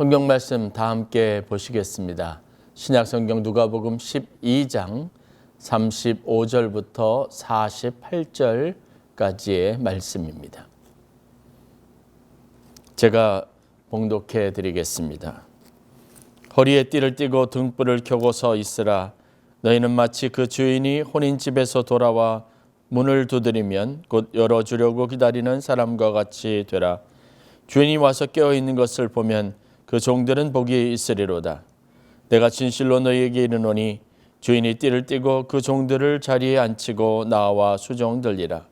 성경 말씀 다 함께 보시겠습니다. 신약 성경 누가복음 12장 35절부터 48절까지의 말씀입니다. 제가 봉독해 드리겠습니다. 허리에 띠를 띠고 등불을 켜고 서 있으라. 너희는 마치 그 주인이 혼인집에서 돌아와 문을 두드리면 곧 열어주려고 기다리는 사람과 같이 되라. 주인이 와서 깨어있는 것을 보면 그 종들은 복이 있으리로다. 내가 진실로 너희에게 이르노니 주인이 띠를 띠고 그 종들을 자리에 앉히고 나와 수종들리라.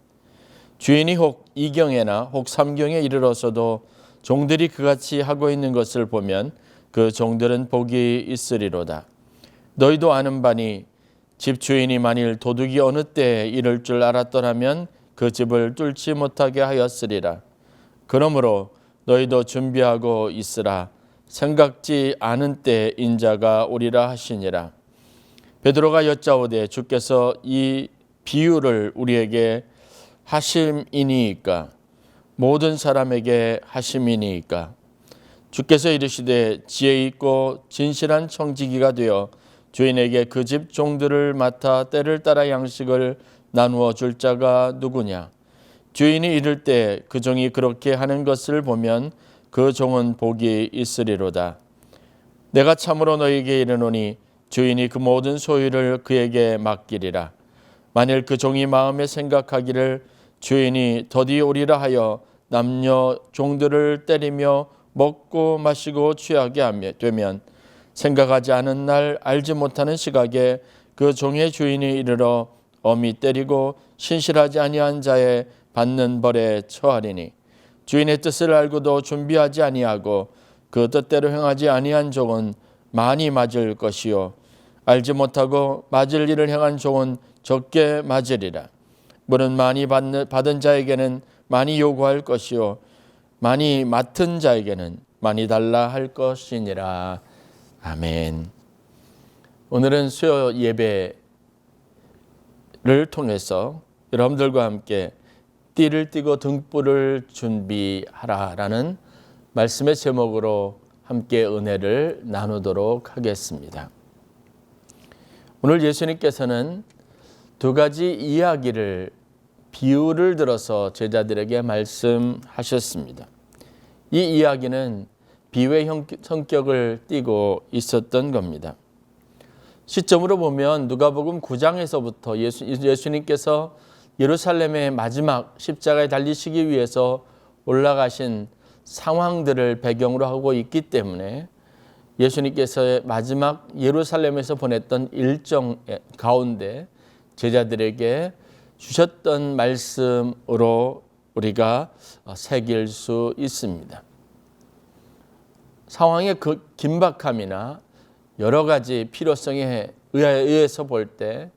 주인이 혹 2경에나 혹 3경에 이르러서도 종들이 그같이 하고 있는 것을 보면 그 종들은 복이 있으리로다. 너희도 아는 바니 집 주인이 만일 도둑이 어느 때에 이를 줄 알았더라면 그 집을 뚫지 못하게 하였으리라. 그러므로 너희도 준비하고 있으라. 생각지 않은 때 인자가 오리라 하시니라. 베드로가 여짜오되 주께서 이 비유를 우리에게 하심이니이까 모든 사람에게 하심이니이까. 주께서 이르시되 지혜 있고 진실한 청지기가 되어 주인에게 그 집 종들을 맡아 때를 따라 양식을 나누어 줄 자가 누구냐. 주인이 이를 때 그 종이 그렇게 하는 것을 보면 그 종은 복이 있으리로다. 내가 참으로 너희에게 이르노니 주인이 그 모든 소유를 그에게 맡기리라. 만일 그 종이 마음에 생각하기를 주인이 더디 오리라 하여 남녀 종들을 때리며 먹고 마시고 취하게 되면 생각하지 않은 날 알지 못하는 시각에 그 종의 주인이 이르러 엄히 때리고 신실하지 아니한 자의 받는 벌에 처하리니 주인의 뜻을 알고도 준비하지 아니하고 그 뜻대로 행하지 아니한 종은 많이 맞을 것이요 알지 못하고 맞을 일을 행한 종은 적게 맞으리라. 물은 많이 받은 자에게는 많이 요구할 것이요 많이 맡은 자에게는 많이 달라 할 것이니라. 아멘. 오늘은 수요 예배를 통해서 여러분들과 함께 띠를 띠고 등불을 준비하라라는 말씀의 제목으로 함께 은혜를 나누도록 하겠습니다. 오늘 예수님께서는 두 가지 이야기를 비유를 들어서 제자들에게 말씀하셨습니다. 이 이야기는 비유의 성격을 띠고 있었던 겁니다. 시점으로 보면 누가복음 9장에서부터 예수님께서 예루살렘의 마지막 십자가에 달리시기 위해서 올라가신 상황들을 배경으로 하고 있기 때문에 예수님께서의 마지막 예루살렘에서 보냈던 일정 가운데 제자들에게 주셨던 말씀으로 우리가 새길 수 있습니다. 상황의 그 긴박함이나 여러 가지 필요성에 의해서 볼 때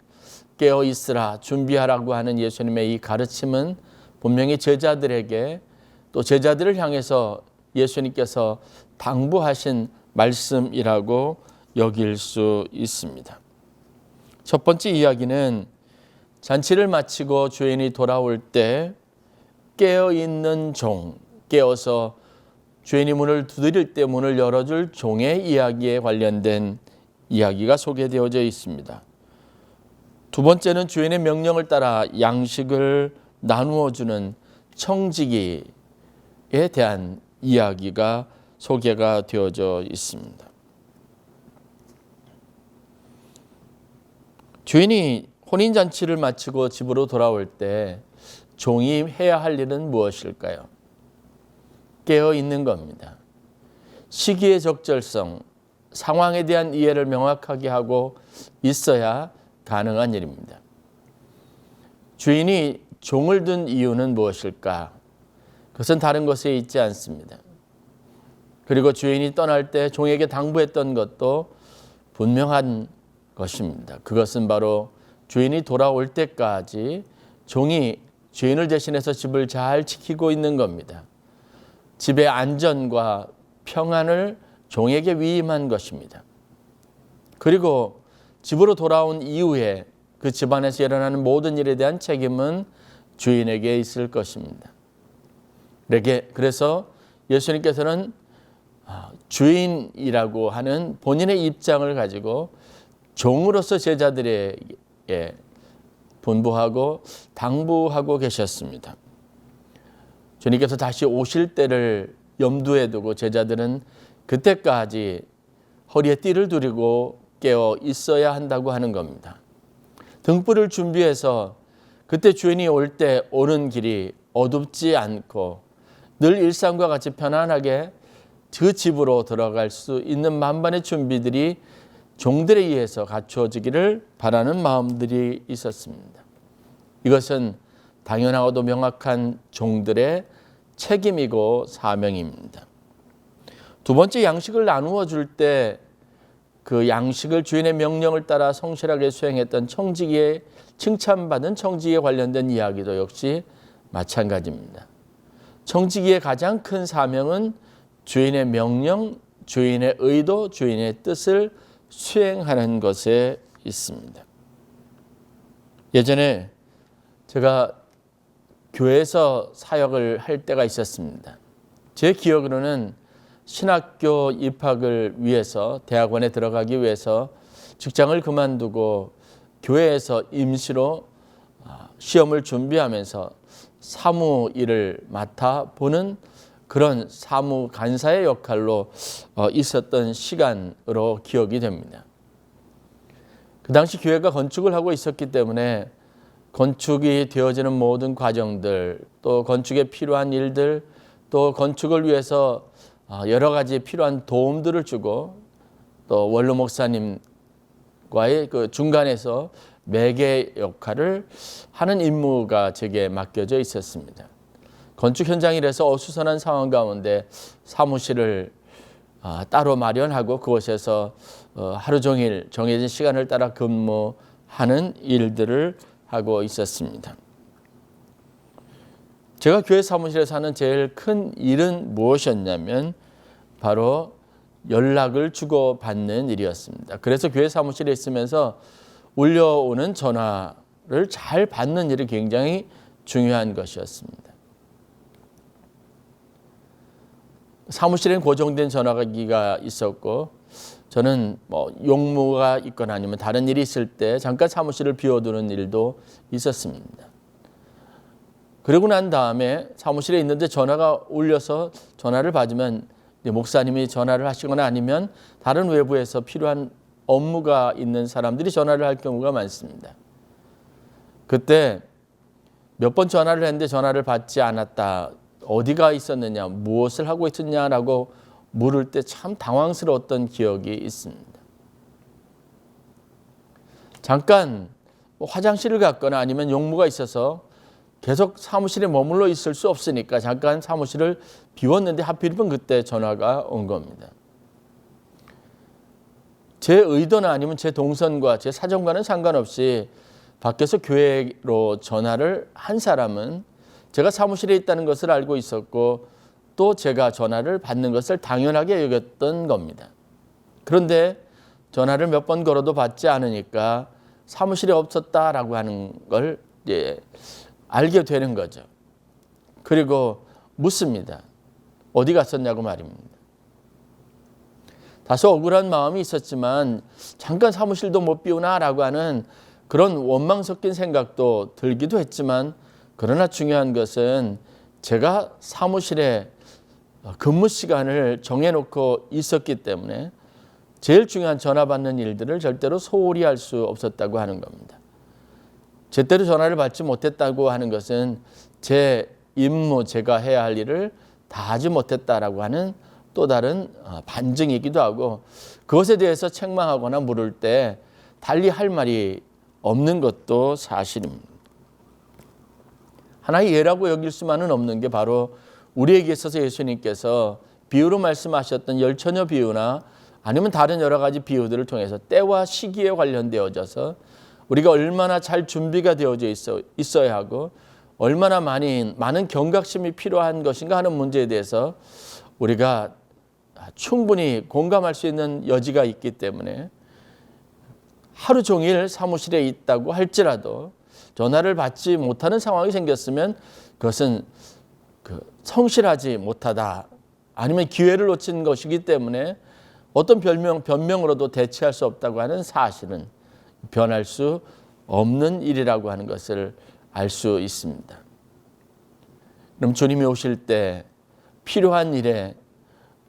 깨어 있으라 준비하라고 하는 예수님의 이 가르침은 분명히 제자들에게 또 제자들을 향해서 예수님께서 당부하신 말씀이라고 여길 수 있습니다. 첫 번째 이야기는 잔치를 마치고 주인이 돌아올 때 깨어있는 종, 깨어서 주인이 문을 두드릴 때 문을 열어줄 종의 이야기에 관련된 이야기가 소개되어져 있습니다. 두 번째는 주인의 명령을 따라 양식을 나누어 주는 청지기에 대한 이야기가 소개가 되어져 있습니다. 주인이 혼인잔치를 마치고 집으로 돌아올 때 종이 해야 할 일은 무엇일까요? 깨어 있는 겁니다. 시기의 적절성, 상황에 대한 이해를 명확하게 하고 있어야 가능한 일입니다. 주인이 종을 둔 이유는 무엇일까? 그것은 다른 것에 있지 않습니다. 그리고 주인이 떠날 때 종에게 당부했던 것도 분명한 것입니다. 그것은 바로 주인이 돌아올 때까지 종이 주인을 대신해서 집을 잘 지키고 있는 겁니다. 집의 안전과 평안을 종에게 위임한 것입니다. 그리고 집으로 돌아온 이후에 그 집안에서 일어나는 모든 일에 대한 책임은 주인에게 있을 것입니다. 그래서 예수님께서는 주인이라고 하는 본인의 입장을 가지고 종으로서 제자들에게 분부하고 당부하고 계셨습니다. 주님께서 다시 오실 때를 염두에 두고 제자들은 그때까지 허리에 띠를 두르고 깨어 있어야 한다고 하는 겁니다. 등불을 준비해서 그때 주인이 올 때 오는 길이 어둡지 않고 늘 일상과 같이 편안하게 그 집으로 들어갈 수 있는 만반의 준비들이 종들에 의해서 갖추어지기를 바라는 마음들이 있었습니다. 이것은 당연하고도 명확한 종들의 책임이고 사명입니다. 두 번째, 양식을 나누어 줄 때 그 양식을 주인의 명령을 따라 성실하게 수행했던 청지기에 칭찬받은 청지기에 관련된 이야기도 역시 마찬가지입니다. 청지기의 가장 큰 사명은 주인의 명령, 주인의 의도, 주인의 뜻을 수행하는 것에 있습니다. 예전에 제가 교회에서 사역을 할 때가 있었습니다. 제 기억으로는 신학교 입학을 위해서 대학원에 들어가기 위해서 직장을 그만두고 교회에서 임시로 시험을 준비하면서 사무 일을 맡아보는 그런 사무 간사의 역할로 있었던 시간으로 기억이 됩니다. 그 당시 교회가 건축을 하고 있었기 때문에 건축이 되어지는 모든 과정들, 또 건축에 필요한 일들, 또 건축을 위해서 여러 가지 필요한 도움들을 주고 또 원로 목사님과의 그 중간에서 매개 역할을 하는 임무가 제게 맡겨져 있었습니다. 건축 현장이라서 어수선한 상황 가운데 사무실을 따로 마련하고 그곳에서 하루 종일 정해진 시간을 따라 근무하는 일들을 하고 있었습니다. 제가 교회 사무실에서 하는 제일 큰 일은 무엇이었냐면 바로 연락을 주고받는 일이었습니다. 그래서 교회 사무실에 있으면서 울려오는 전화를 잘 받는 일이 굉장히 중요한 것이었습니다. 사무실에는 고정된 전화기가 있었고 저는 용무가 있거나 아니면 다른 일이 있을 때 잠깐 사무실을 비워두는 일도 있었습니다. 그러고 난 다음에 사무실에 있는데 전화가 울려서 전화를 받으면 목사님이 전화를 하시거나 아니면 다른 외부에서 필요한 업무가 있는 사람들이 전화를 할 경우가 많습니다. 그때 몇 번 전화를 했는데 전화를 받지 않았다. 어디가 있었느냐, 무엇을 하고 있었냐라고 물을 때 참 당황스러웠던 기억이 있습니다. 잠깐 화장실을 갔거나 아니면 용무가 있어서 계속 사무실에 머물러 있을 수 없으니까 잠깐 사무실을 비웠는데 하필이면 그때 전화가 온 겁니다. 제 의도나 아니면 제 동선과 제 사정과는 상관없이 밖에서 교회로 전화를 한 사람은 제가 사무실에 있다는 것을 알고 있었고 또 제가 전화를 받는 것을 당연하게 여겼던 겁니다. 그런데 전화를 몇 번 걸어도 받지 않으니까 사무실에 없었다라고 하는 걸 알게 되는 거죠. 그리고 묻습니다. 어디 갔었냐고 말입니다. 다소 억울한 마음이 있었지만 잠깐 사무실도 못 비우나라고 하는 그런 원망 섞인 생각도 들기도 했지만 그러나 중요한 것은 제가 사무실에 근무 시간을 정해놓고 있었기 때문에 제일 중요한 전화 받는 일들을 절대로 소홀히 할 수 없었다고 하는 겁니다. 제때로 전화를 받지 못했다고 하는 것은 제 임무, 제가 해야 할 일을 다 하지 못했다라고 하는 또 다른 반증이기도 하고 그것에 대해서 책망하거나 물을 때 달리 할 말이 없는 것도 사실입니다. 하나의 예라고 여길 수만은 없는 게 바로 우리에게 있어서 예수님께서 비유로 말씀하셨던 열처녀 비유나 아니면 다른 여러 가지 비유들을 통해서 때와 시기에 관련되어져서 우리가 얼마나 잘 준비가 되어져 있어야 하고 얼마나 많은 경각심이 필요한 것인가 하는 문제에 대해서 우리가 충분히 공감할 수 있는 여지가 있기 때문에 하루 종일 사무실에 있다고 할지라도 전화를 받지 못하는 상황이 생겼으면 그것은 성실하지 못하다 아니면 기회를 놓친 것이기 때문에 어떤 변명으로도 대체할 수 없다고 하는 사실은 변할 수 없는 일이라고 하는 것을 알 수 있습니다. 그럼 주님이 오실 때 필요한 일에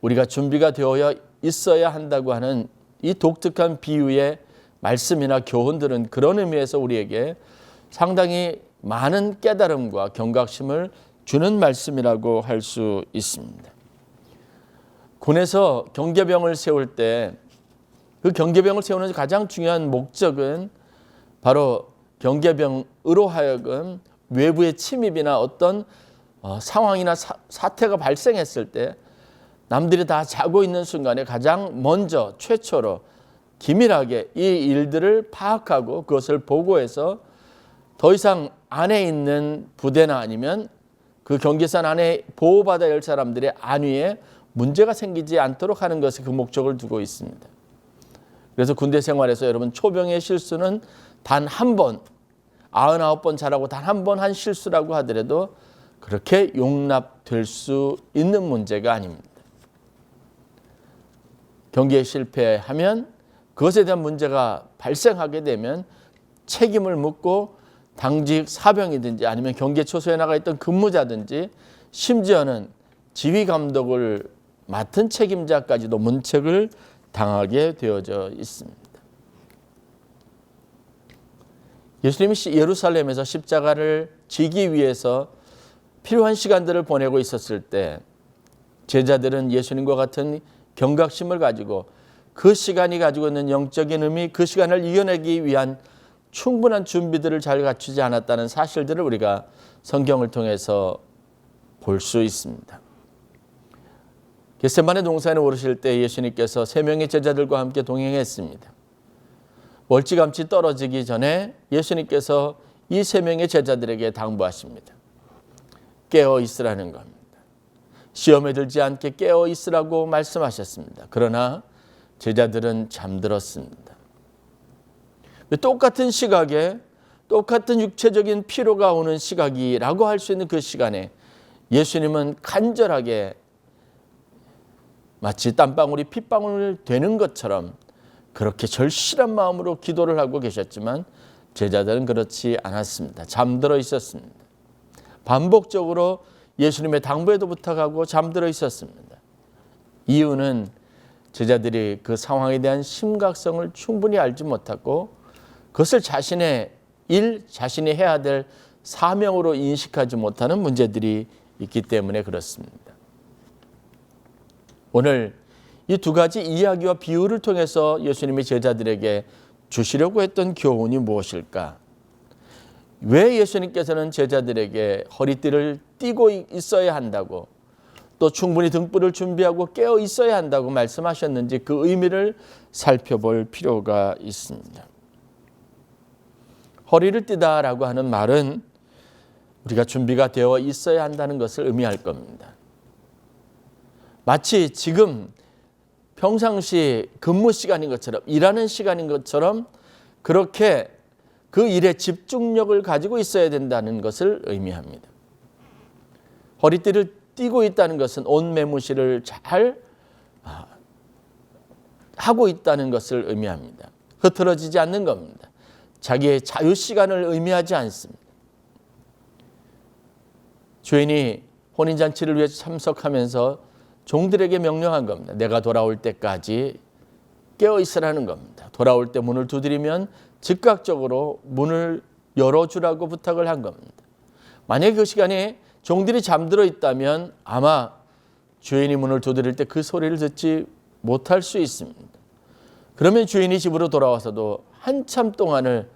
우리가 준비가 되어 있어야 한다고 하는 이 독특한 비유의 말씀이나 교훈들은 그런 의미에서 우리에게 상당히 많은 깨달음과 경각심을 주는 말씀이라고 할 수 있습니다. 군에서 경계병을 세울 때 그 경계병을 세우는 가장 중요한 목적은 바로 경계병으로 하여금 외부의 침입이나 어떤 상황이나 사태가 발생했을 때 남들이 다 자고 있는 순간에 가장 먼저 최초로 기밀하게 이 일들을 파악하고 그것을 보고해서 더 이상 안에 있는 부대나 아니면 그 경계선 안에 보호받아야 할 사람들의 안위에 문제가 생기지 않도록 하는 것이 그 목적을 두고 있습니다. 그래서 군대 생활에서 여러분 초병의 실수는 단 한 번, 99번 잘하고 단 한 번 한 실수라고 하더라도 그렇게 용납될 수 있는 문제가 아닙니다. 경기에 실패하면 그것에 대한 문제가 발생하게 되면 책임을 묻고 당직 사병이든지 아니면 경계 초소에 나가 있던 근무자든지 심지어는 지휘 감독을 맡은 책임자까지도 문책을 당하게 되어져 있습니다. 예수님이 예루살렘에서 십자가를 지기 위해서 필요한 시간들을 보내고 있었을 때 제자들은 예수님과 같은 경각심을 가지고 그 시간이 가지고 있는 영적인 의미, 그 시간을 이겨내기 위한 충분한 준비들을 잘 갖추지 않았다는 사실들을 우리가 성경을 통해서 볼 수 있습니다. 겟세마네 동산에 오르실 때 예수님께서 3명의 제자들과 함께 동행했습니다. 멀찌감치 떨어지기 전에 예수님께서 이 3명의 제자들에게 당부하십니다. 깨어 있으라는 겁니다. 시험에 들지 않게 깨어 있으라고 말씀하셨습니다. 그러나 제자들은 잠들었습니다. 똑같은 시각에 똑같은 육체적인 피로가 오는 시각이라고 할 수 있는 그 시간에 예수님은 간절하게 마치 땀방울이 핏방울 되는 것처럼 그렇게 절실한 마음으로 기도를 하고 계셨지만 제자들은 그렇지 않았습니다. 잠들어 있었습니다. 반복적으로 예수님의 당부에도 부탁하고 잠들어 있었습니다. 이유는 제자들이 그 상황에 대한 심각성을 충분히 알지 못하고 그것을 자신의 일, 자신이 해야 될 사명으로 인식하지 못하는 문제들이 있기 때문에 그렇습니다. 오늘 이 두 가지 이야기와 비유를 통해서 예수님이 제자들에게 주시려고 했던 교훈이 무엇일까? 왜 예수님께서는 제자들에게 허리띠를 띠고 있어야 한다고 또 충분히 등불을 준비하고 깨어 있어야 한다고 말씀하셨는지 그 의미를 살펴볼 필요가 있습니다. 허리를 띠다라고 하는 말은 우리가 준비가 되어 있어야 한다는 것을 의미할 겁니다. 마치 지금 평상시 근무 시간인 것처럼 일하는 시간인 것처럼 그렇게 그 일에 집중력을 가지고 있어야 된다는 것을 의미합니다. 허리띠를 띠고 있다는 것은 온 매무시를 잘 하고 있다는 것을 의미합니다. 흐트러지지 않는 겁니다. 자기의 자유 시간을 의미하지 않습니다. 주인이 혼인잔치를 위해 참석하면서 종들에게 명령한 겁니다. 내가 돌아올 때까지 깨어 있으라는 겁니다. 돌아올 때 문을 두드리면 즉각적으로 문을 열어주라고 부탁을 한 겁니다. 만약에 그 시간에 종들이 잠들어 있다면 아마 주인이 문을 두드릴 때 그 소리를 듣지 못할 수 있습니다. 그러면 주인이 집으로 돌아와서도 한참 동안을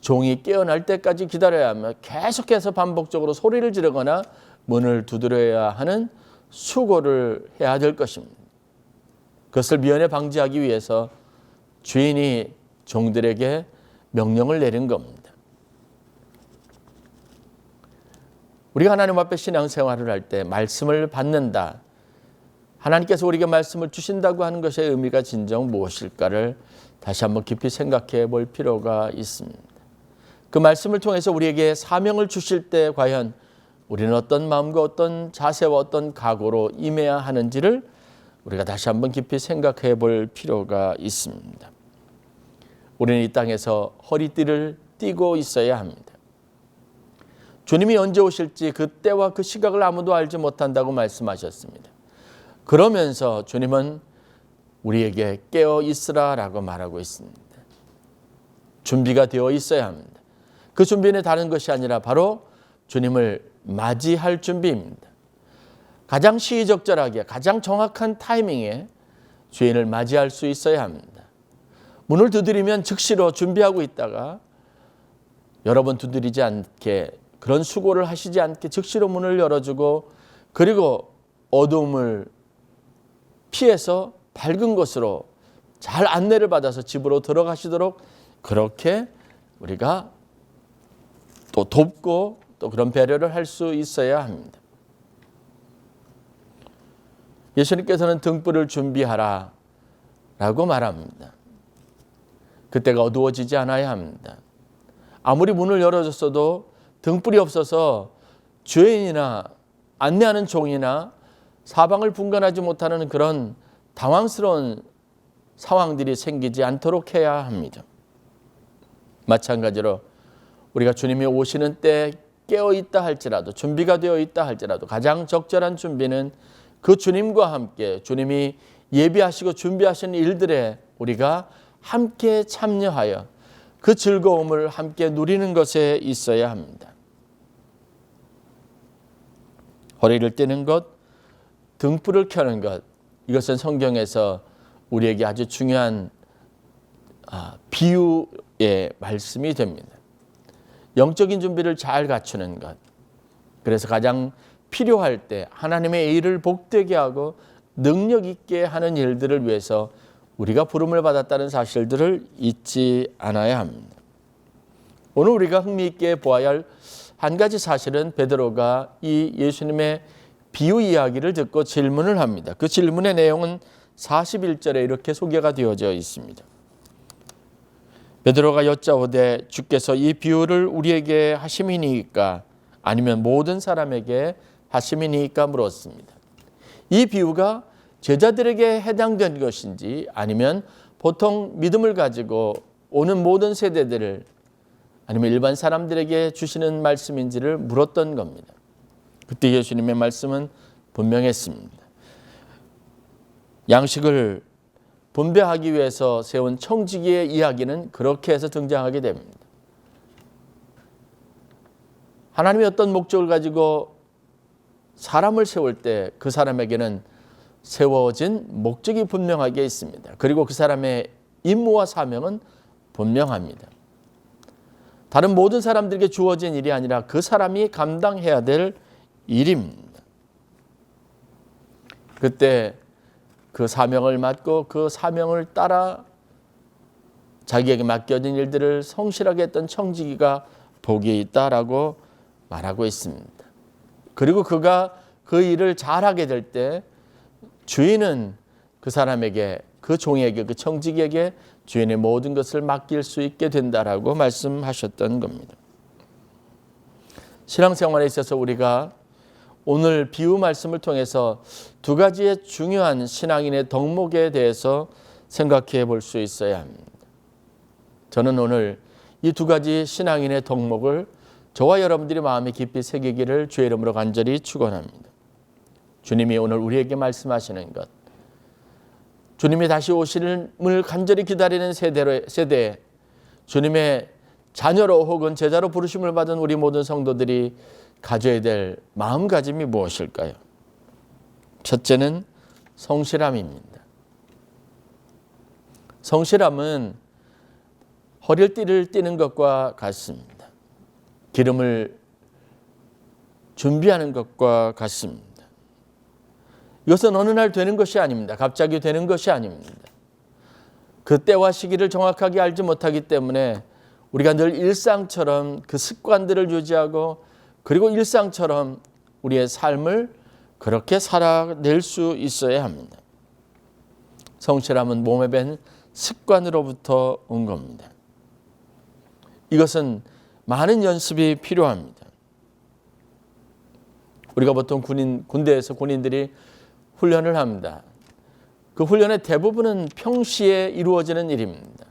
종이 깨어날 때까지 기다려야 하며 계속해서 반복적으로 소리를 지르거나 문을 두드려야 하는 수고를 해야 될 것입니다. 그것을 미연에 방지하기 위해서 주인이 종들에게 명령을 내린 겁니다. 우리가 하나님 앞에 신앙생활을 할 때 말씀을 받는다. 하나님께서 우리에게 말씀을 주신다고 하는 것의 의미가 진정 무엇일까를 다시 한번 깊이 생각해 볼 필요가 있습니다. 그 말씀을 통해서 우리에게 사명을 주실 때 과연 우리는 어떤 마음과 어떤 자세와 어떤 각오로 임해야 하는지를 우리가 다시 한번 깊이 생각해 볼 필요가 있습니다. 우리는 이 땅에서 허리띠를 띠고 있어야 합니다. 주님이 언제 오실지 그 때와 그 시각을 아무도 알지 못한다고 말씀하셨습니다. 그러면서 주님은 우리에게 깨어 있으라라고 말하고 있습니다. 준비가 되어 있어야 합니다. 그 준비는 다른 것이 아니라 바로 주님을 맞이할 준비입니다. 가장 시의적절하게 가장 정확한 타이밍에 주인을 맞이할 수 있어야 합니다. 문을 두드리면 즉시로 준비하고 있다가 여러 번 두드리지 않게 그런 수고를 하시지 않게 즉시로 문을 열어주고 그리고 어두움을 피해서 밝은 곳으로 잘 안내를 받아서 집으로 들어가시도록 그렇게 우리가 또 돕고 또 그런 배려를 할 수 있어야 합니다. 예수님께서는 등불을 준비하라 라고 말합니다. 그때가 어두워지지 않아야 합니다. 아무리 문을 열어줬어도 등불이 없어서 주인이나 안내하는 종이나 사방을 분간하지 못하는 그런 당황스러운 상황들이 생기지 않도록 해야 합니다. 마찬가지로 우리가 주님이 오시는 때 깨어있다 할지라도 준비가 되어 있다 할지라도 가장 적절한 준비는 그 주님과 함께 주님이 예비하시고 준비하신 일들에 우리가 함께 참여하여 그 즐거움을 함께 누리는 것에 있어야 합니다. 허리를 떼는 것, 등불을 켜는 것, 이것은 성경에서 우리에게 아주 중요한 비유의 말씀이 됩니다. 영적인 준비를 잘 갖추는 것. 그래서 가장 필요할 때 하나님의 일을 복되게 하고 능력 있게 하는 일들을 위해서 우리가 부름을 받았다는 사실들을 잊지 않아야 합니다. 오늘 우리가 흥미있게 보아야 할 한 가지 사실은 베드로가 이 예수님의 비유 이야기를 듣고 질문을 합니다. 그 질문의 내용은 41절에 이렇게 소개가 되어져 있습니다. 베드로가 여짜오되 주께서 이 비유를 우리에게 하심이니까 아니면 모든 사람에게 하심이니까 물었습니다. 이 비유가 제자들에게 해당된 것인지 아니면 보통 믿음을 가지고 오는 모든 세대들을 아니면 일반 사람들에게 주시는 말씀인지를 물었던 겁니다. 그때 예수님의 말씀은 분명했습니다. 양식을 분배하기 위해서 세운 청지기의 이야기는 그렇게 해서 등장하게 됩니다. 하나님이 어떤 목적을 가지고 사람을 세울 때 그 사람에게는 세워진 목적이 분명하게 있습니다. 그리고 그 사람의 임무와 사명은 분명합니다. 다른 모든 사람들에게 주어진 일이 아니라 그 사람이 감당해야 될 일입니다. 그때 그 사명을 맡고 그 사명을 따라 자기에게 맡겨진 일들을 성실하게 했던 청지기가 복이 있다라고 말하고 있습니다. 그리고 그가 그 일을 잘하게 될 때 주인은 그 사람에게, 그 종에게, 그 청지기에게 주인의 모든 것을 맡길 수 있게 된다라고 말씀하셨던 겁니다. 신앙생활에 있어서 우리가 오늘 비유 말씀을 통해서 두 가지의 중요한 신앙인의 덕목에 대해서 생각해 볼 수 있어야 합니다. 저는 오늘 이 두 가지 신앙인의 덕목을 저와 여러분들이 마음에 깊이 새기기를 주의 이름으로 간절히 축원합니다. 주님이 오늘 우리에게 말씀하시는 것, 주님이 다시 오심을 간절히 기다리는 세대에 주님의 자녀로 혹은 제자로 부르심을 받은 우리 모든 성도들이 가져야 될 마음가짐이 무엇일까요? 첫째는 성실함입니다. 성실함은 허리띠를 띠는 것과 같습니다. 기름을 준비하는 것과 같습니다. 이것은 어느 날 되는 것이 아닙니다. 갑자기 되는 것이 아닙니다. 그 때와 시기를 정확하게 알지 못하기 때문에 우리가 늘 일상처럼 그 습관들을 유지하고 그리고 일상처럼 우리의 삶을 그렇게 살아낼 수 있어야 합니다. 성실함은 몸에 밴 습관으로부터 온 겁니다. 이것은 많은 연습이 필요합니다. 우리가 보통 군대에서 군인들이 훈련을 합니다. 그 훈련의 대부분은 평시에 이루어지는 일입니다.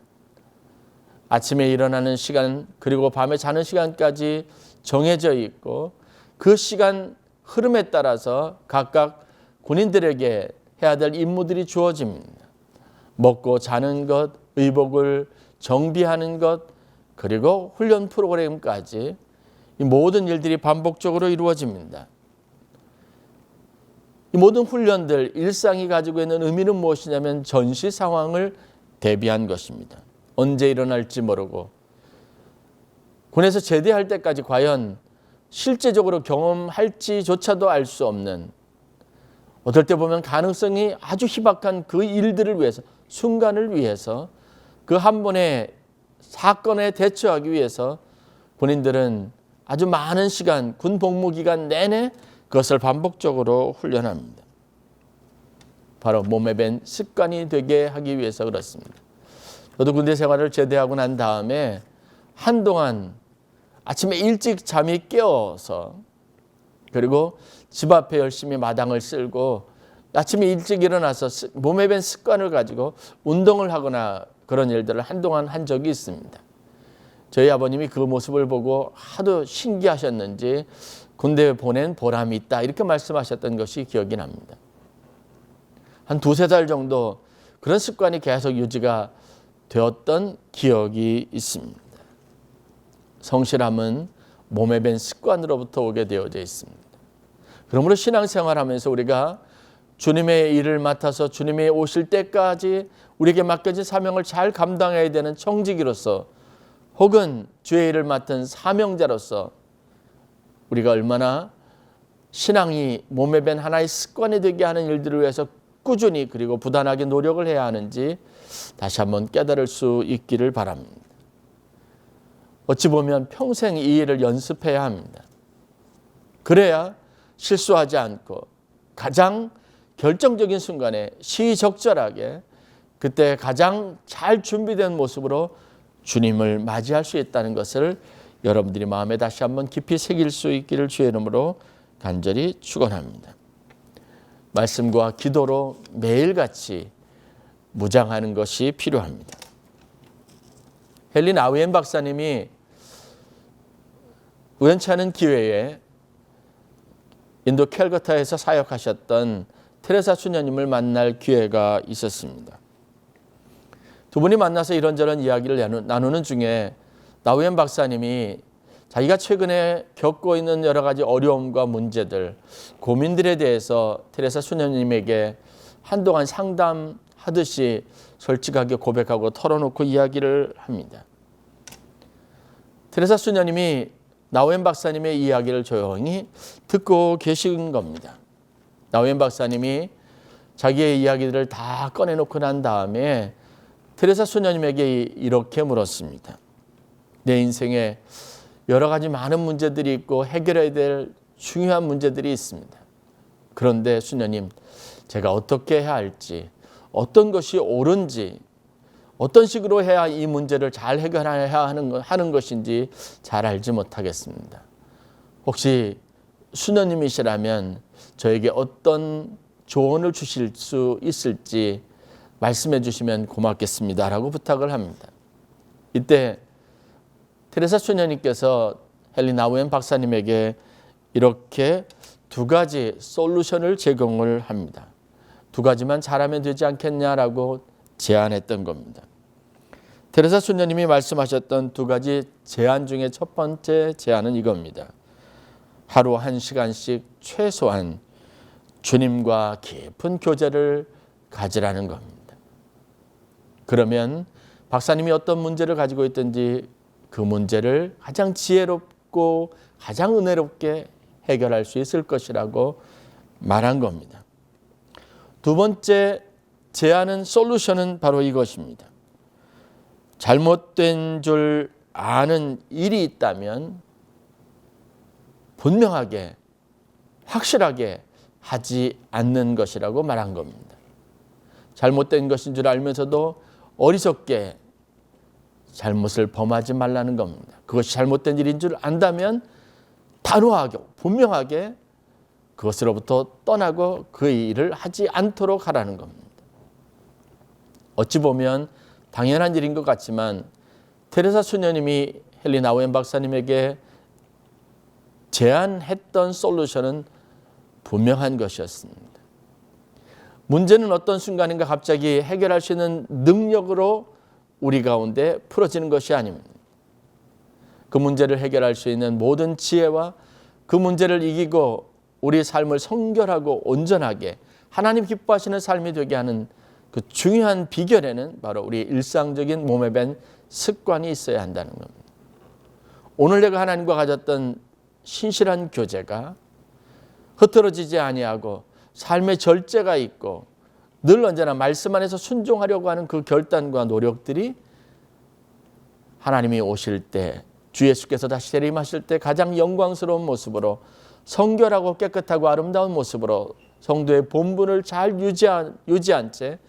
아침에 일어나는 시간 그리고 밤에 자는 시간까지 정해져 있고 그 시간 흐름에 따라서 각각 군인들에게 해야 될 임무들이 주어집니다. 먹고 자는 것, 의복을 정비하는 것, 그리고 훈련 프로그램까지 이 모든 일들이 반복적으로 이루어집니다. 이 모든 훈련들, 일상이 가지고 있는 의미는 무엇이냐면 전시 상황을 대비한 것입니다. 언제 일어날지 모르고 군에서 제대할 때까지 과연 실제적으로 경험할지조차도 알 수 없는, 어떨 때 보면 가능성이 아주 희박한 그 일들을 위해서, 순간을 위해서, 그 한 번의 사건에 대처하기 위해서 군인들은 아주 많은 시간, 군 복무 기간 내내 그것을 반복적으로 훈련합니다. 바로 몸에 밴 습관이 되게 하기 위해서 그렇습니다. 저도 군대 생활을 제대하고 난 다음에 한동안 아침에 일찍 잠이 깨어서 그리고 집 앞에 열심히 마당을 쓸고 아침에 일찍 일어나서 몸에 밴 습관을 가지고 운동을 하거나 그런 일들을 한동안 한 적이 있습니다. 저희 아버님이 그 모습을 보고 하도 신기하셨는지 군대에 보낸 보람이 있다 이렇게 말씀하셨던 것이 기억이 납니다. 한 2-3달 정도 그런 습관이 계속 유지가 되었던 기억이 있습니다. 성실함은 몸에 밴 습관으로부터 오게 되어져 있습니다. 그러므로 신앙생활하면서 우리가 주님의 일을 맡아서 주님이 오실 때까지 우리에게 맡겨진 사명을 잘 감당해야 되는 청지기로서 혹은 주의 일을 맡은 사명자로서 우리가 얼마나 신앙이 몸에 밴 하나의 습관이 되게 하는 일들을 위해서 꾸준히 그리고 부단하게 노력을 해야 하는지 다시 한번 깨달을 수 있기를 바랍니다. 어찌 보면 평생 이 일을 연습해야 합니다. 그래야 실수하지 않고 가장 결정적인 순간에 시적절하게 그때 가장 잘 준비된 모습으로 주님을 맞이할 수 있다는 것을 여러분들이 마음에 다시 한번 깊이 새길 수 있기를 주의 이름으로 간절히 축원합니다. 말씀과 기도로 매일같이 무장하는 것이 필요합니다. 헨리 나우엔 박사님이 우연치 않은 기회에 인도 캘커타에서 사역하셨던 테레사 수녀님을 만날 기회가 있었습니다. 두 분이 만나서 이런저런 이야기를 나누는 중에 나우엔 박사님이 자기가 최근에 겪고 있는 여러 가지 어려움과 문제들, 고민들에 대해서 테레사 수녀님에게 한동안 상담하듯이 솔직하게 고백하고 털어놓고 이야기를 합니다. 테레사 수녀님이 나우엔 박사님의 이야기를 조용히 듣고 계신 겁니다. 나우엔 박사님이 자기의 이야기들을 다 꺼내놓고 난 다음에 테레사 수녀님에게 이렇게 물었습니다. 내 인생에 여러 가지 많은 문제들이 있고 해결해야 될 중요한 문제들이 있습니다. 그런데 수녀님, 제가 어떻게 해야 할지, 어떤 것이 옳은지, 어떤 식으로 해야 이 문제를 잘 해결해야 하는 것인지 잘 알지 못하겠습니다. 혹시 수녀님이시라면 저에게 어떤 조언을 주실 수 있을지 말씀해 주시면 고맙겠습니다 라고 부탁을 합니다. 이때 테레사 수녀님께서 헨리 나우엔 박사님에게 이렇게 2가지 솔루션을 제공을 합니다. 2가지만 잘하면 되지 않겠냐라고 제안했던 겁니다. 테레사 수녀님이 말씀하셨던 2가지 제안 중에 첫 번째 제안은 이겁니다. 하루 1시간씩 최소한 주님과 깊은 교제를 가지라는 겁니다. 그러면 박사님이 어떤 문제를 가지고 있든지 그 문제를 가장 지혜롭고 가장 은혜롭게 해결할 수 있을 것이라고 말한 겁니다. 2번째 제안은 솔루션은 바로 이것입니다. 잘못된 줄 아는 일이 있다면 분명하게 확실하게 하지 않는 것이라고 말한 겁니다. 잘못된 것인 줄 알면서도 어리석게 잘못을 범하지 말라는 겁니다. 그것이 잘못된 일인 줄 안다면 단호하게 분명하게 그것으로부터 떠나고 그 일을 하지 않도록 하라는 겁니다. 어찌 보면 당연한 일인 것 같지만 테레사 수녀님이 헨리 나우엔 박사님에게 제안했던 솔루션은 분명한 것이었습니다. 문제는 어떤 순간인가 갑자기 해결할 수 있는 능력으로 우리 가운데 풀어지는 것이 아닙니다. 그 문제를 해결할 수 있는 모든 지혜와 그 문제를 이기고 우리 삶을 성결하고 온전하게 하나님 기뻐하시는 삶이 되게 하는 그 중요한 비결에는 바로 우리 일상적인 몸에 밴 습관이 있어야 한다는 겁니다. 오늘 내가 하나님과 가졌던 신실한 교제가 흐트러지지 아니하고 삶의 절제가 있고 늘 언제나 말씀 안에서 순종하려고 하는 그 결단과 노력들이 하나님이 오실 때 주 예수께서 다시 재림하실 때 가장 영광스러운 모습으로 성결하고 깨끗하고 아름다운 모습으로 성도의 본분을 잘 유지한 채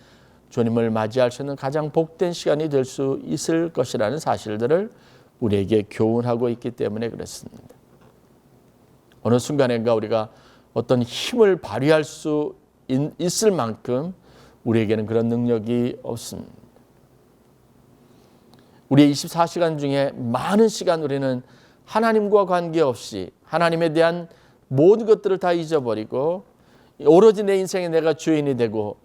주님을 맞이할 수 있는 가장 복된 시간이 될 수 있을 것이라는 사실들을 우리에게 교훈하고 있기 때문에 그렇습니다. 어느 순간인가 우리가 어떤 힘을 발휘할 수 있을 만큼 우리에게는 그런 능력이 없습니다. 우리의 24시간 중에 많은 시간 우리는 하나님과 관계없이 하나님에 대한 모든 것들을 다 잊어버리고 오로지 내 인생에 내가 주인이 되고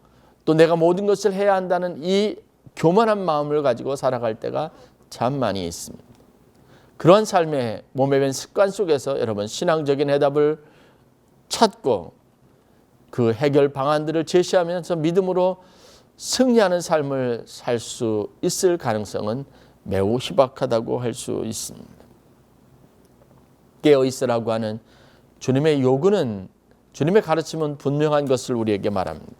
또 내가 모든 것을 해야 한다는 이 교만한 마음을 가지고 살아갈 때가 참 많이 있습니다. 그런 삶의 몸에 밴 습관 속에서 여러분 신앙적인 해답을 찾고 그 해결 방안들을 제시하면서 믿음으로 승리하는 삶을 살 수 있을 가능성은 매우 희박하다고 할 수 있습니다. 깨어있으라고 하는 주님의 요구는 주님의 가르침은 분명한 것을 우리에게 말합니다.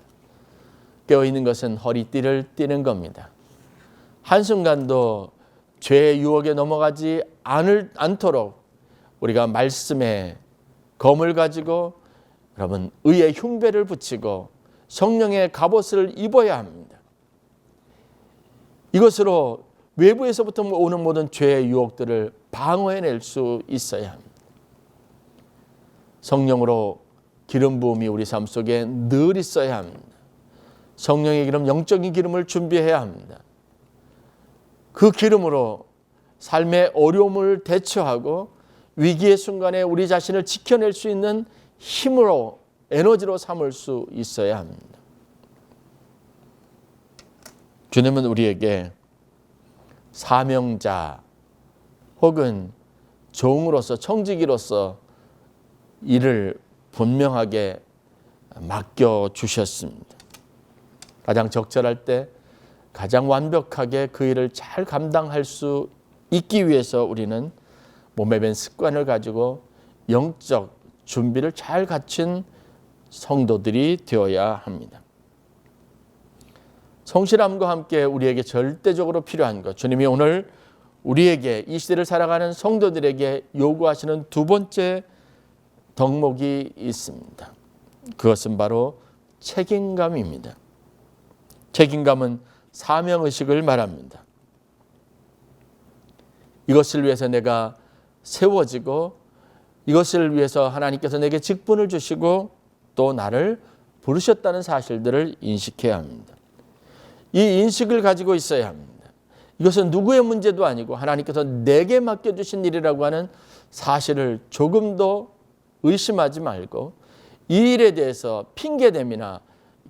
깨어있는 것은 허리띠를 띠는 겁니다. 한순간도 죄의 유혹에 넘어가지 않도록 우리가 말씀의 검을 가지고 여러분 의의 흉배를 붙이고 성령의 갑옷을 입어야 합니다. 이것으로 외부에서부터 오는 모든 죄의 유혹들을 방어해낼 수 있어야 합니다. 성령으로 기름 부음이 우리 삶 속에 늘 있어야 합니다. 성령의 기름, 영적인 기름을 준비해야 합니다. 그 기름으로 삶의 어려움을 대처하고 위기의 순간에 우리 자신을 지켜낼 수 있는 힘으로 에너지로 삼을 수 있어야 합니다. 주님은 우리에게 사명자 혹은 종으로서 청지기로서 일을 분명하게 맡겨주셨습니다. 가장 적절할 때 가장 완벽하게 그 일을 잘 감당할 수 있기 위해서 우리는 몸에 밴 습관을 가지고 영적 준비를 잘 갖춘 성도들이 되어야 합니다. 성실함과 함께 우리에게 절대적으로 필요한 것, 주님이 오늘 우리에게 이 시대를 살아가는 성도들에게 요구하시는 두 번째 덕목이 있습니다. 그것은 바로 책임감입니다. 책임감은 사명의식을 말합니다. 이것을 위해서 내가 세워지고 이것을 위해서 하나님께서 내게 직분을 주시고 또 나를 부르셨다는 사실들을 인식해야 합니다. 이 인식을 가지고 있어야 합니다. 이것은 누구의 문제도 아니고 하나님께서 내게 맡겨주신 일이라고 하는 사실을 조금도 의심하지 말고 이 일에 대해서 핑계대미나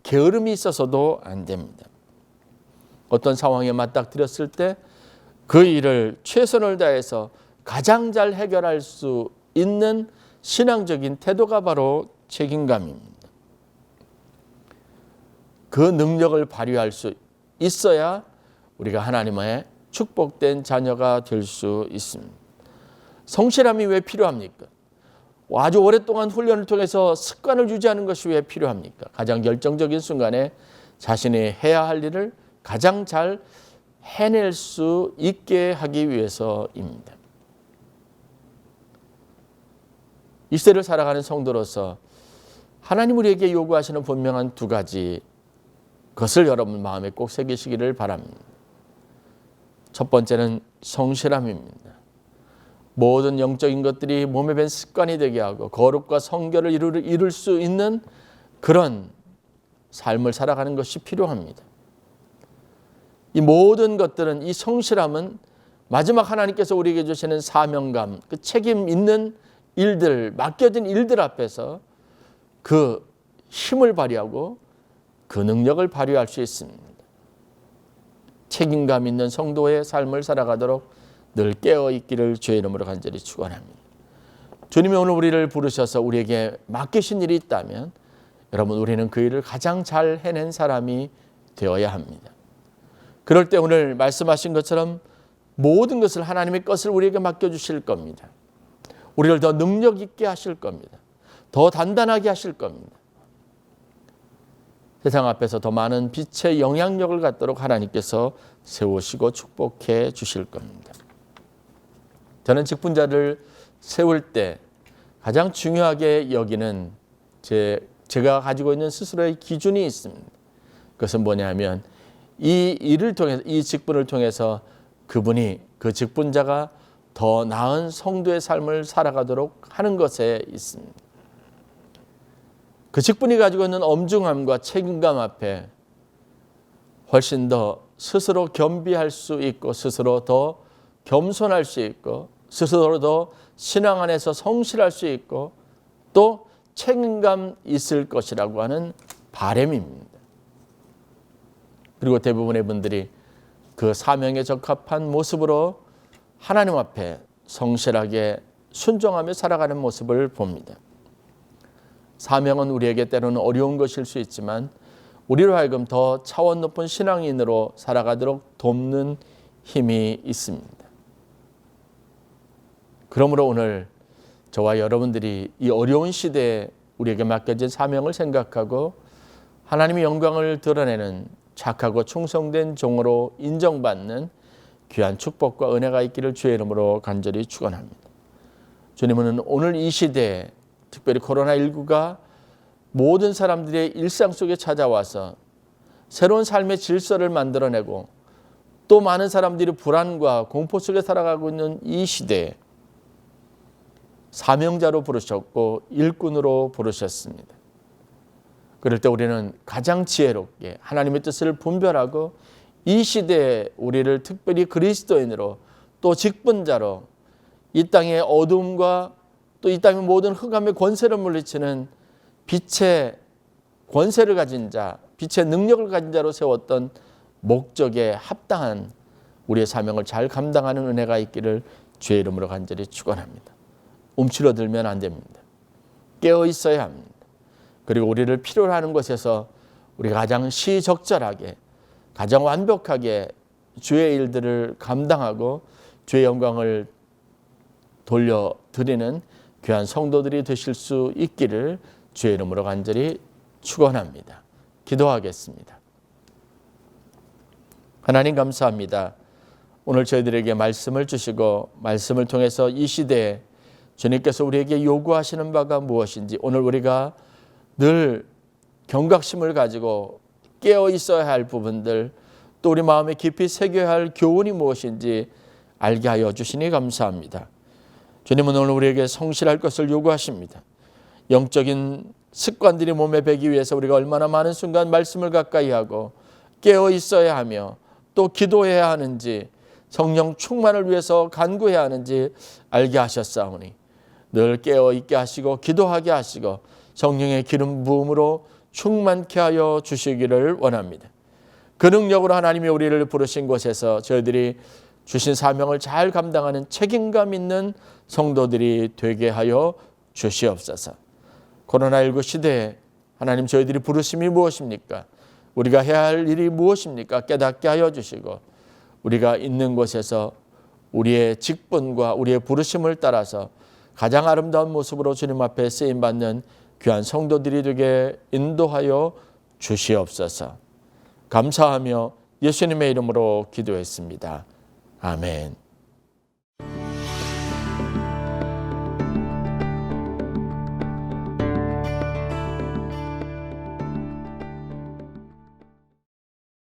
게으름이 있어서도 안 됩니다. 어떤 상황에 맞닥뜨렸을 때 그 일을 최선을 다해서 가장 잘 해결할 수 있는 신앙적인 태도가 바로 책임감입니다. 그 능력을 발휘할 수 있어야 우리가 하나님의 축복된 자녀가 될 수 있습니다. 성실함이 왜 필요합니까? 아주 오랫동안 훈련을 통해서 습관을 유지하는 것이 왜 필요합니까? 가장 결정적인 순간에 자신이 해야 할 일을 가장 잘 해낼 수 있게 하기 위해서입니다. 이 시대를 살아가는 성도로서 하나님 우리에게 요구하시는 분명한 두 가지 것을 여러분 마음에 꼭 새기시기를 바랍니다. 첫 번째는 성실함입니다. 모든 영적인 것들이 몸에 밴 습관이 되게 하고 거룩과 성결을 이룰 수 있는 그런 삶을 살아가는 것이 필요합니다. 이 모든 것들은, 이 성실함은 마지막 하나님께서 우리에게 주시는 사명감, 그 책임 있는 일들, 맡겨진 일들 앞에서 그 힘을 발휘하고 그 능력을 발휘할 수 있습니다. 책임감 있는 성도의 삶을 살아가도록 늘 깨어있기를 주의 이름으로 간절히 축원합니다. 주님이 오늘 우리를 부르셔서 우리에게 맡기신 일이 있다면 여러분, 우리는 그 일을 가장 잘 해낸 사람이 되어야 합니다. 그럴 때 오늘 말씀하신 것처럼 모든 것을, 하나님의 것을 우리에게 맡겨주실 겁니다. 우리를 더 능력 있게 하실 겁니다. 더 단단하게 하실 겁니다. 세상 앞에서 더 많은 빛의 영향력을 갖도록 하나님께서 세우시고 축복해 주실 겁니다. 저는 직분자를 세울 때 가장 중요하게 여기는 제가 가지고 있는 스스로의 기준이 있습니다. 그것은 뭐냐면 이 일을 통해서, 이 직분을 통해서 그 직분자가 더 나은 성도의 삶을 살아가도록 하는 것에 있습니다. 그 직분이 가지고 있는 엄중함과 책임감 앞에 훨씬 더 스스로 겸비할 수 있고, 스스로 더 겸손할 수 있고, 스스로 더 신앙 안에서 성실할 수 있고, 또 책임감 있을 것이라고 하는 바람입니다. 그리고 대부분의 분들이 그 사명에 적합한 모습으로 하나님 앞에 성실하게 순종하며 살아가는 모습을 봅니다. 사명은 우리에게 때로는 어려운 것일 수 있지만 우리로 하여금 더 차원 높은 신앙인으로 살아가도록 돕는 힘이 있습니다. 그러므로 오늘 저와 여러분들이 이 어려운 시대에 우리에게 맡겨진 사명을 생각하고 하나님의 영광을 드러내는 착하고 충성된 종으로 인정받는 귀한 축복과 은혜가 있기를 주의 이름으로 간절히 축원합니다. 주님은 오늘 이 시대에, 특별히 코로나19가 모든 사람들의 일상 속에 찾아와서 새로운 삶의 질서를 만들어내고 또 많은 사람들이 불안과 공포 속에 살아가고 있는 이 시대에 사명자로 부르셨고 일꾼으로 부르셨습니다. 그럴 때 우리는 가장 지혜롭게 하나님의 뜻을 분별하고 이 시대에 우리를 특별히 그리스도인으로, 또 직분자로 이 땅의 어둠과 또 이 땅의 모든 흑암의 권세를 물리치는 빛의 권세를 가진 자, 빛의 능력을 가진 자로 세웠던 목적에 합당한 우리의 사명을 잘 감당하는 은혜가 있기를 주의 이름으로 간절히 축원합니다. 움츠러들면 안 됩니다. 깨어 있어야 합니다. 그리고 우리를 필요로 하는 곳에서 우리가 가장 시적절하게, 가장 완벽하게 주의 일들을 감당하고 주의 영광을 돌려드리는 귀한 성도들이 되실 수 있기를 주의 이름으로 간절히 축원합니다. 기도하겠습니다. 하나님 감사합니다. 오늘 저희들에게 말씀을 주시고 말씀을 통해서 이 시대에 주님께서 우리에게 요구하시는 바가 무엇인지, 오늘 우리가 늘 경각심을 가지고 깨어 있어야 할 부분들, 또 우리 마음에 깊이 새겨야 할 교훈이 무엇인지 알게 하여 주시니 감사합니다. 주님은 오늘 우리에게 성실할 것을 요구하십니다. 영적인 습관들이 몸에 배기 위해서 우리가 얼마나 많은 순간 말씀을 가까이 하고 깨어 있어야 하며 또 기도해야 하는지, 성령 충만을 위해서 간구해야 하는지 알게 하셨사오니 늘 깨어 있게 하시고 기도하게 하시고 성령의 기름 부음으로 충만케 하여 주시기를 원합니다. 그 능력으로 하나님이 우리를 부르신 곳에서 저희들이 주신 사명을 잘 감당하는 책임감 있는 성도들이 되게 하여 주시옵소서. 코로나19 시대에 하나님, 저희들이 부르심이 무엇입니까? 우리가 해야 할 일이 무엇입니까? 깨닫게 하여 주시고 우리가 있는 곳에서 우리의 직분과 우리의 부르심을 따라서 가장 아름다운 모습으로 주님 앞에 쓰임받는 귀한 성도들이 되게 인도하여 주시옵소서. 감사하며 예수님의 이름으로 기도했습니다. 아멘.